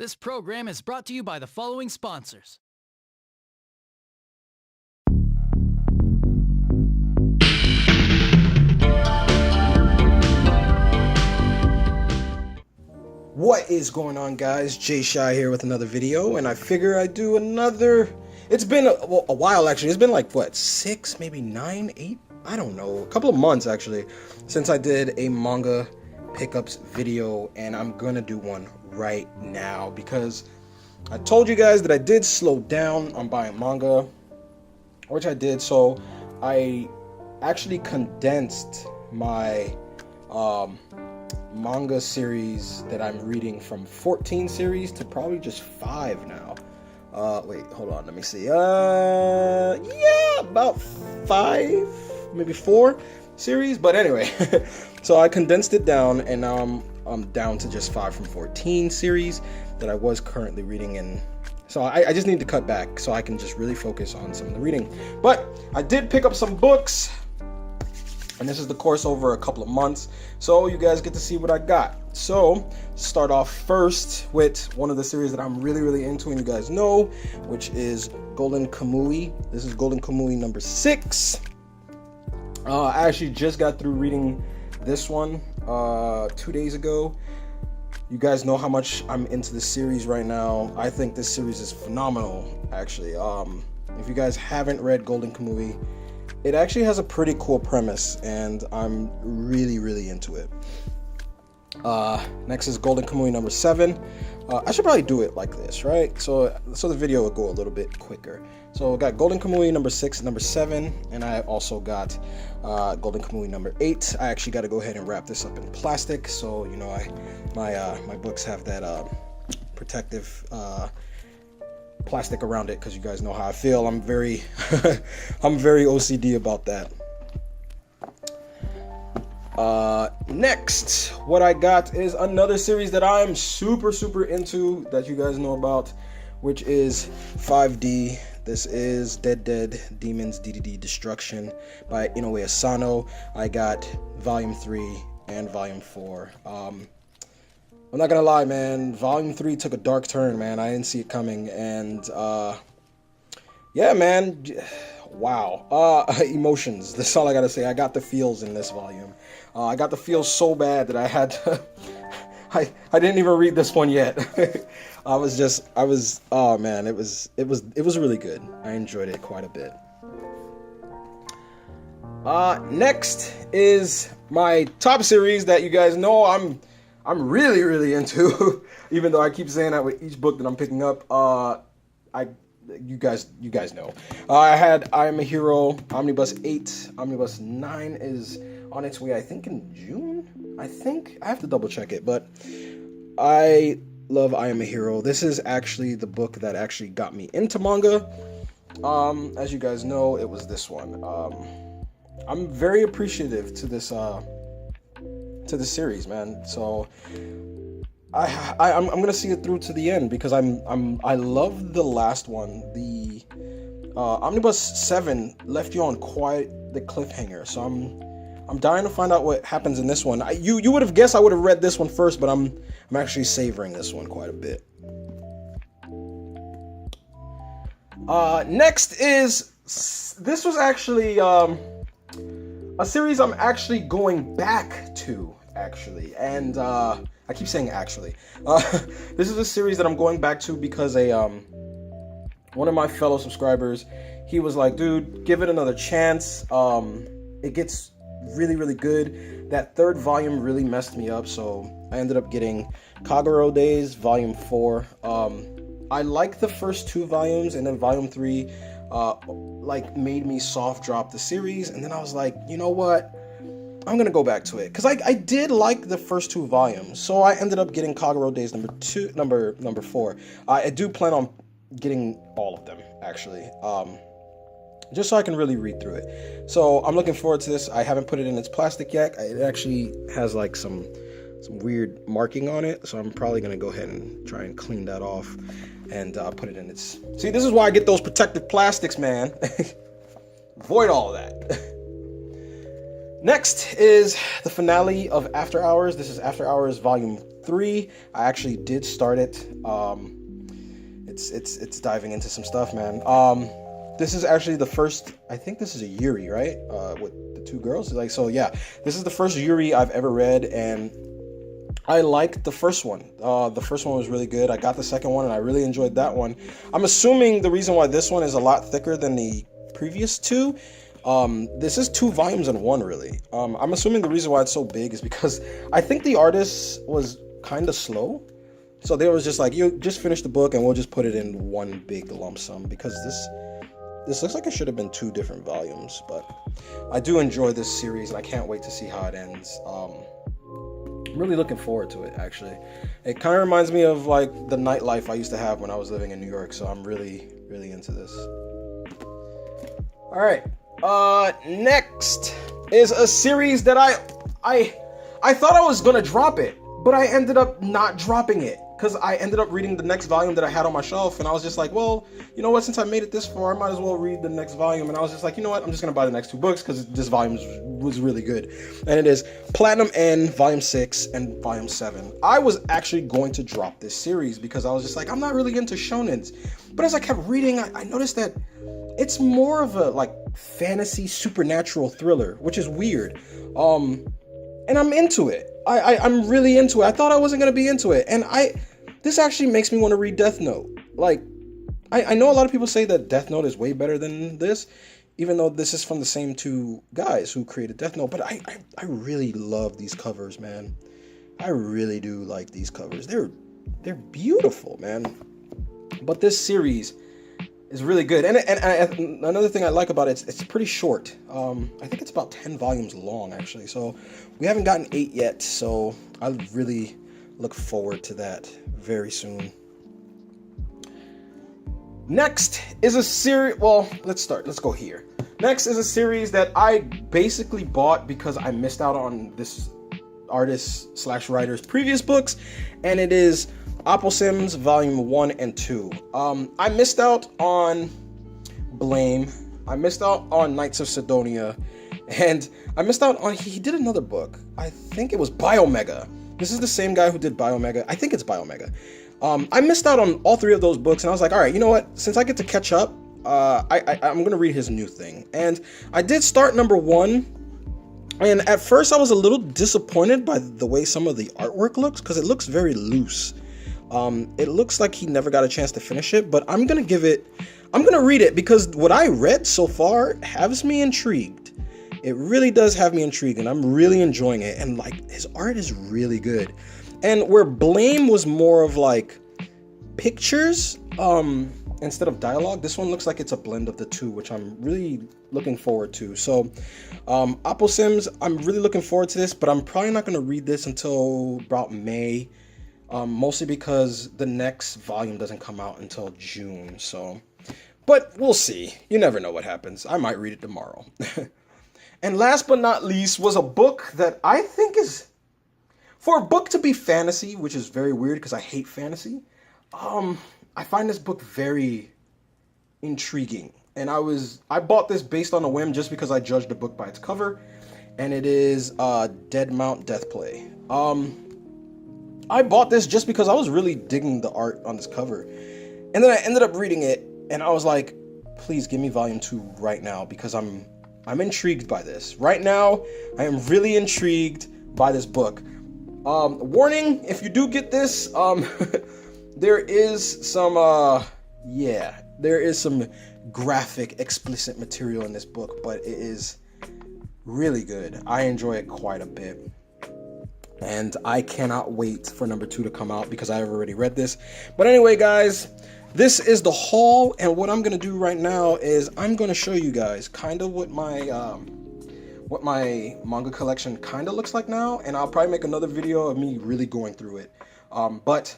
This program is brought to you by the following sponsors. What is going on, guys? Jay Shy here with another video, and I figure I'd do another. It's been a while, actually. It's been like, what, 6, maybe 9, 8? I don't know. A couple of months, actually, since I did a manga pickups video, and I'm gonna do one right now because I told you guys that I did slow down on buying manga, which I did. So I actually condensed my manga series that I'm reading from 14 series to probably just 5 now. Wait, hold on, let me see. Yeah, about 5, maybe 4 series. But anyway, so I condensed it down, and now I'm down to just 5 from 14 series that I was currently reading. And so I just need to cut back so I can just really focus on some of the reading. But I did pick up some books, and this is the course over a couple of months, so you guys get to see what I got. So start off first with one of the series that I'm really into, and you guys know, which is Golden Kamui. This is Golden Kamui number 6. I actually just got through reading this one 2 days ago. You guys know how much I'm into this series right now. I think this series is phenomenal, actually. If you guys haven't read Golden Kamui, it actually has a pretty cool premise, and I'm really into it. Next is Golden Kamui number 7. I should probably do it like this, right? So the video will go a little bit quicker. So I got Golden Kamui number 6, number 7, and I also got Golden Kamui number 8. I actually got to go ahead and wrap this up in plastic, so you know my books have that protective plastic around it, because you guys know how I feel. I'm very I'm very OCD about that. Next, what I got is another series that I'm super into that you guys know about, which is 5D. This is Dead Demons DDD Destruction by Inoue Asano. I got volume 3 and volume 4. I'm not gonna lie, man. Volume 3 took a dark turn, man. I didn't see it coming, and yeah, man. Wow. Emotions. That's all I gotta say. I got the feels in this volume. I got the feels so bad that I had to. I didn't even read this one yet. Oh man, it was really good. I enjoyed it quite a bit. Next is my top series that you guys know I'm really into. Even though I keep saying that with each book that I'm picking up. You guys know. I had I Am a Hero Omnibus 8. Omnibus 9 is on its way, I think in June. I have to double check it, but I love I Am a Hero. This is actually the book that actually got me into manga. As you guys know, it was this one. I'm very appreciative to this series, man. So I'm gonna see it through to the end, because I love the last one. The Omnibus 7 left you on quite the cliffhanger, so I'm dying to find out what happens in this one. You would have guessed I would have read this one first, but I'm actually savoring this one quite a bit. Next is, this was actually a series I'm actually going back to, actually, and I keep saying actually. This is a series that I'm going back to because one of my fellow subscribers, he was like, dude, give it another chance. It gets really good. That 3rd volume really messed me up, so I ended up getting Kagura Days Volume 4. I like the first 2 volumes, and then Volume 3 like made me soft drop the series, and then I was like, you know what? I'm gonna go back to it, because I did like the first 2 volumes, so I ended up getting Kagura Days number 4. I do plan on getting all of them, actually, just so I can really read through it. So I'm looking forward to this. I haven't put it in its plastic yet. It actually has like some weird marking on it, so I'm probably gonna go ahead and try and clean that off and put it in its. See, this is why I get those protective plastics, man. Avoid all of that. Next is the finale of After Hours. This is After Hours Volume 3. I actually did start it. It's diving into some stuff, man. This is actually the first, I think this is a Yuri, right? With the 2 girls. Like, so yeah, this is the first Yuri I've ever read, and I liked the first one. The first one was really good. I got the second one, and I really enjoyed that one. I'm assuming the reason why this one is a lot thicker than the previous 2, this is 2 volumes in one, really. I'm assuming the reason why it's so big is because I think the artist was kind of slow. So they was just like, you just finish the book and we'll just put it in one big lump sum, because this looks like it should have been 2 different volumes. But I do enjoy this series, and I can't wait to see how it ends. I'm really looking forward to it, actually. It kind of reminds me of like the nightlife I used to have when I was living in New York, so I'm really into this. All right, next is a series that I thought I was gonna drop it, but I ended up not dropping it, because I ended up reading the next volume that I had on my shelf, and I was just like, well, you know what, since I made it this far, I might as well read the next volume. And I was just like, you know what, I'm just gonna buy the next 2 books, because this volume was really good. And it is Platinum End Volume 6 and Volume 7. I was actually going to drop this series because I was just like, I'm not really into shonens. But as I kept reading, I noticed that it's more of a like fantasy supernatural thriller, which is weird. And I'm into it. I'm really into it. I thought I wasn't gonna be into it, and this actually makes me want to read Death Note. Like, I know a lot of people say that Death Note is way better than this, even though this is from the same 2 guys who created Death Note. But I really love these covers, man. I really do like these covers. They're beautiful, man. But this series is really good, and another thing I like about it, it's pretty short. I think it's about 10 volumes long, actually. So we haven't gotten 8 yet, so I really look forward to that very soon. Next is a series. Well, let's go here. Next is a series that I basically bought because I missed out on this artist/writer's previous books, and it is Opal Sims Volume 1 and 2. I missed out on Blame. I missed out on Knights of Sidonia, and I missed out on, he did another book. I think it was Biomega. This is the same guy who did Biomega. I think it's Biomega. I missed out on all 3 of those books, and I was like, all right, you know what? Since I get to catch up, I'm going to read his new thing. And I did start number 1, and at first I was a little disappointed by the way some of the artwork looks, because it looks very loose. It looks like he never got a chance to finish it, but I'm going to read it, because what I read so far has me intrigued. It really does have me intrigued, and I'm really enjoying it. And like, his art is really good. And where Blame was more of like pictures instead of dialogue, this one looks like it's a blend of the 2, which I'm really looking forward to. So Opal Sims, I'm really looking forward to this, but I'm probably not going to read this until about May, mostly because the next volume doesn't come out until June. So, but we'll see. You never know what happens. I might read it tomorrow. And last but not least was a book that I think is, for a book to be fantasy, which is very weird because I hate fantasy, I find this book very intriguing. And I bought this based on a whim just because I judged the book by its cover, and it is Dead Mount Deathplay. I bought this just because I was really digging the art on this cover. And then I ended up reading it, and I was like, please give me volume 2 right now, because I'm intrigued by this. Right now, I am really intrigued by this book. Warning, if you do get this, there is some graphic, explicit material in this book, but it is really good. I enjoy it quite a bit. And I cannot wait for number 2 to come out because I've already read this. But anyway, guys, this is the haul, and what I'm going to do right now is I'm going to show you guys kind of what my manga collection kind of looks like now, and I'll probably make another video of me really going through it. But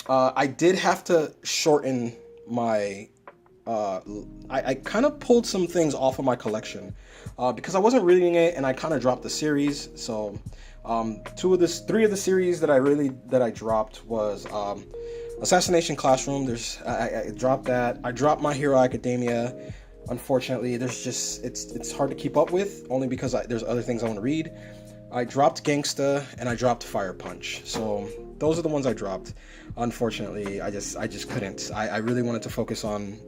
I did have to shorten my... I kind of pulled some things off of my collection because I wasn't reading it, and I kind of dropped the series. So 3 of the series that I dropped was Assassination Classroom. I dropped that. I dropped My Hero Academia. Unfortunately, it's hard to keep up with, only because there's other things I want to read. I dropped Gangsta, and I dropped Fire Punch. So those are the ones I dropped. Unfortunately, I just couldn't. I really wanted to focus on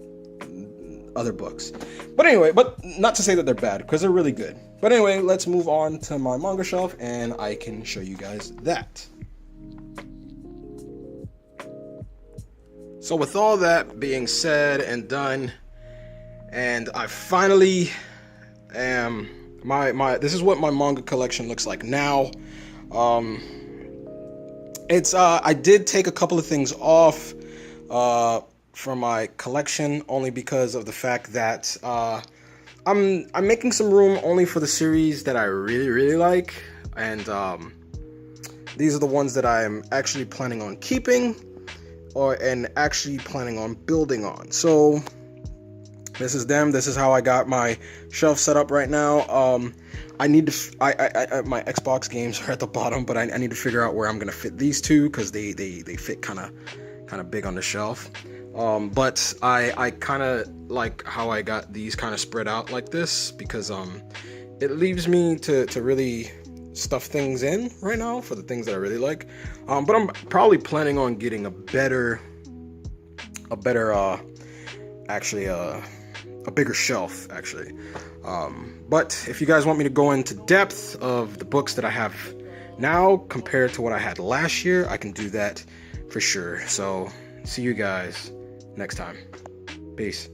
other books. But anyway, but not to say that they're bad, because they're really good. But anyway, let's move on to my manga shelf, and I can show you guys that. So with all that being said and done, and I finally am this is what my manga collection looks like now. It's I did take a couple of things off from my collection, only because of the fact that I'm making some room only for the series that I really like, and these are the ones that I'm actually planning on keeping and actually planning on building on. So this is them. This is how I got my shelf set up right now. I need to my Xbox games are at the bottom, but I need to figure out where I'm gonna fit these two, because they fit kind of big on the shelf. But I kind of like how I got these kind of spread out like this, because it leaves me to really stuff things in right now for the things that I really like. But I'm probably planning on getting a bigger shelf actually. But if you guys want me to go into depth of the books that I have now compared to what I had last year, I can do that for sure. So see you guys next time. Peace.